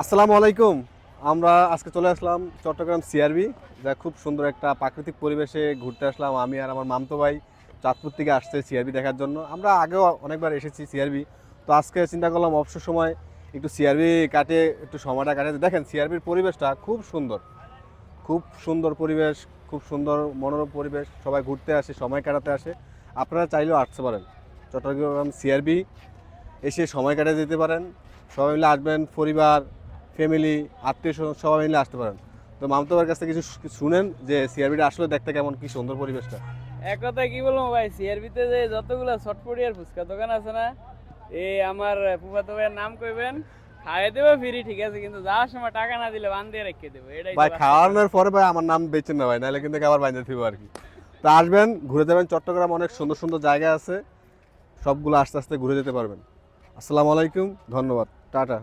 আসসালামু আলাইকুম। আমরা আজকে চলে আসলাম চট্টগ্রাম সিআরবি, যা খুব সুন্দর একটা প্রাকৃতিক পরিবেশে ঘুরতে আসলাম। আমি আর আমার মামতো ভাই চাঁদপুর থেকে আসছে সিআরবি দেখার জন্য। আমরা আগেও অনেকবার এসেছি সিআরবি, তো আজকে চিন্তা করলাম অবসর সময় একটু সিআরবি কাটিয়ে একটু সময়টা কাটিয়ে দেখেন সিআরবির পরিবেশটা খুব সুন্দর, খুব সুন্দর পরিবেশ, খুব সুন্দর মনোরম পরিবেশ। সবাই ঘুরতে আসে, সময় কাটাতে আসে। আপনারা চাইলেও আসতে পারেন চট্টগ্রাম সিআরবি, এসে সময় কাটিয়ে যেতে পারেন। সবাই মিলে আসবেন, পরিবার, ফ্যামিলি, আত্মীয় স্বজন সবাই মিলে আসতে পারেন। তো মামতোবার কাছ থেকে কিছু শুনেন যে সিআরবিটা আসলে দেখতে কেমন, কি সুন্দর পরিবেশটা। এক কথায় কি বলবো ভাই, সিআরবিতে যে যতগুলা চটপটিয়ার ফুচকা দোকান আছে না, এই আমার ফুফাতো ভাইয়ের নাম কইবেন, খাইয়ে দেবো ফ্রি, ঠিক আছে, কিন্তু যাওয়ার সময় টাকা না দিলে বান দিয়ে রেখে দেবো, এটাই তো ভাই বাস্তব কথা। খাওয়ানোর পরে ভাই আমার নাম বেচেন না ভাই, নাহলে কিন্তু আবার বাইন্দা দিব আর কি। তো আসবেন, ঘুরে যাবেন। চট্টগ্রাম অনেক সুন্দর সুন্দর জায়গা আছে, সবগুলো আস্তে আস্তে ঘুরে যেতে পারবেন। আসসালামু আলাইকুম, ধন্যবাদ, টাটা।